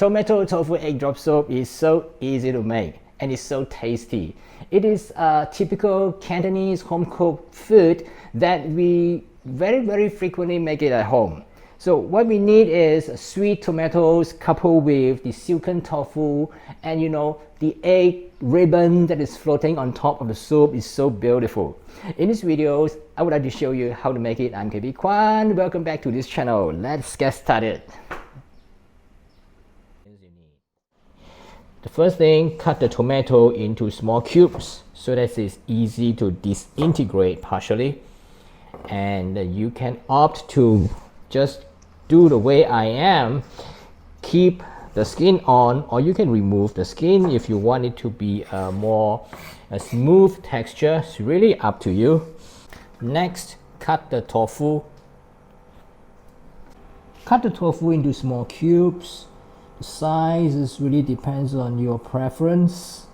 Tomato tofu egg drop soup is so easy to make and it's so tasty. It is a typical Cantonese home-cooked food that we very frequently make it at home. So what we need is sweet tomatoes coupled with the silken tofu, and the egg ribbon that is floating on top of the soup is so beautiful. In this video, I would like to show you how to make it. I'm KB Kwan. Welcome back to this channel. Let's get started. The first thing, cut the tomato into small cubes so that it's easy to disintegrate partially. And you can opt to just do the way I am, keep the skin on, or you can remove the skin if you want it to be a smooth texture. It's really up to you. Next, cut the tofu. Cut the tofu into small cubes. The size really depends on your preference.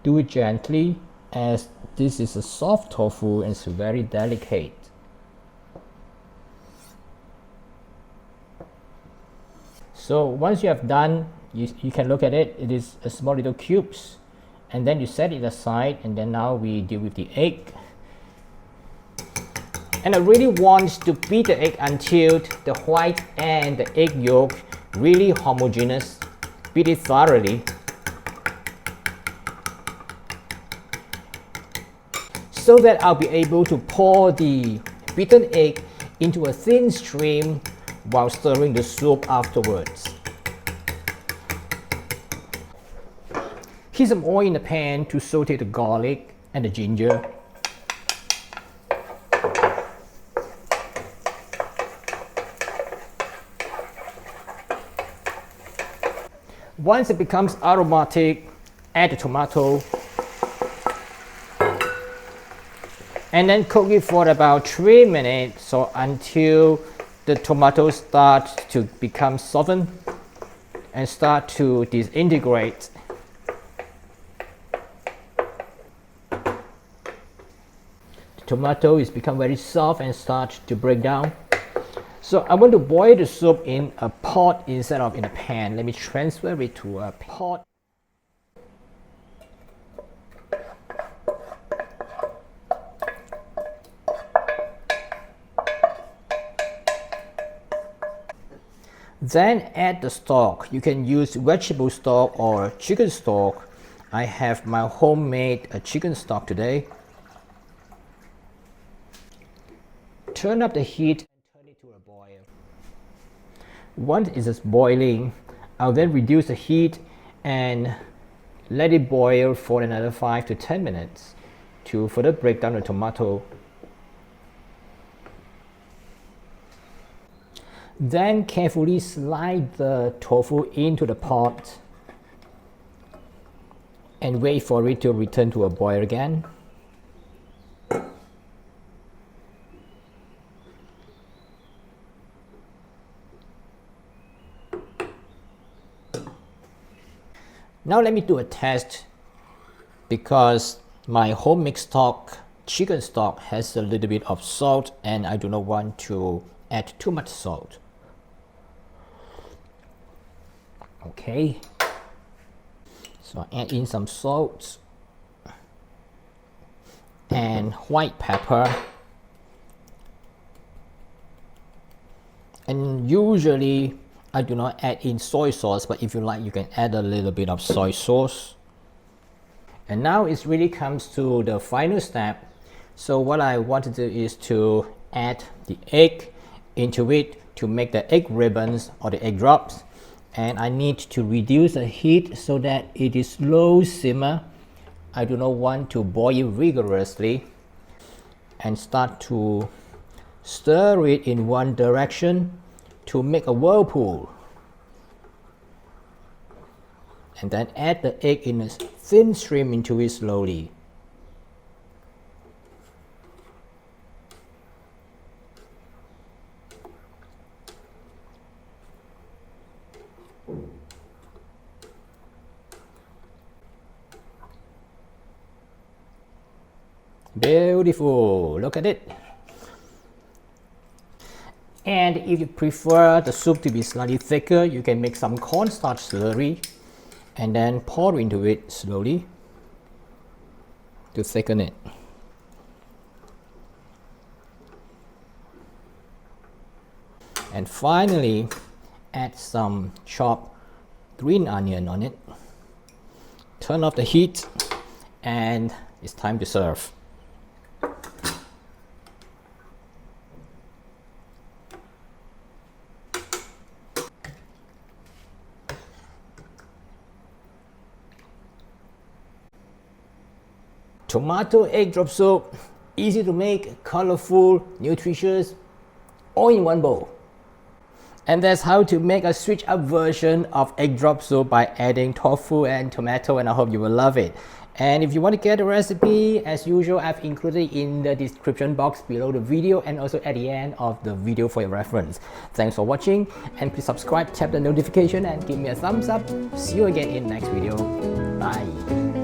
Do it gently, as this is a soft tofu and it's very delicate. So once you have done, you can look at it. It is a small little cubes, and then you set it aside, and then now we deal with the egg. And I really want to beat the egg until the white and the egg yolk really homogeneous. Beat it thoroughly. So that I'll be able to pour the beaten egg into a thin stream while stirring the soup afterwards. Heat some oil in the pan to saute the garlic and the ginger. Once it becomes aromatic, add the tomato and then cook it for about 3 minutes, so until the tomatoes start to become softened and start to disintegrate. The tomato is become very soft and start to break down. So I want to boil the soup in a pot instead of in a pan. Let me transfer it to a pot. Then add the stock. You can use vegetable stock or chicken stock. I have my homemade chicken stock today. Turn up the heat and turn it to a boil. Once it is boiling, I'll then reduce the heat and let it boil for another 5 to 10 minutes to further break down the tomato. Then carefully slide the tofu into the pot and wait for it to return to a boil again. Now let me do a test, because my home mixed stock, chicken stock, has a little bit of salt and I do not want to add too much salt. Okay, so add in some salt and white pepper, and usually I do not add in soy sauce, but if you like, you can add a little bit of soy sauce. And now it really comes to the final step. So what I want to do is to add the egg into it to make the egg ribbons or the egg drops. And I need to reduce the heat so that it is low simmer. I do not want to boil vigorously, and start to stir it in one direction to make a whirlpool. And then add the egg in a thin stream into it slowly. Beautiful, look at it. And if you prefer the soup to be slightly thicker, you can make some cornstarch slurry and then pour into it slowly to thicken it. And finally, add some chopped green onion on it. Turn off the heat and it's time to serve. Tomato egg drop soup, easy to make, colorful, nutritious, all in one bowl. And that's how to make a switch up version of egg drop soup by adding tofu and tomato, and I hope you will love it. And if you want to get the recipe, as usual, I've included in the description box below the video and also at the end of the video for your reference. Thanks for watching, and please subscribe, tap the notification and give me a thumbs up. See you again in next video. Bye.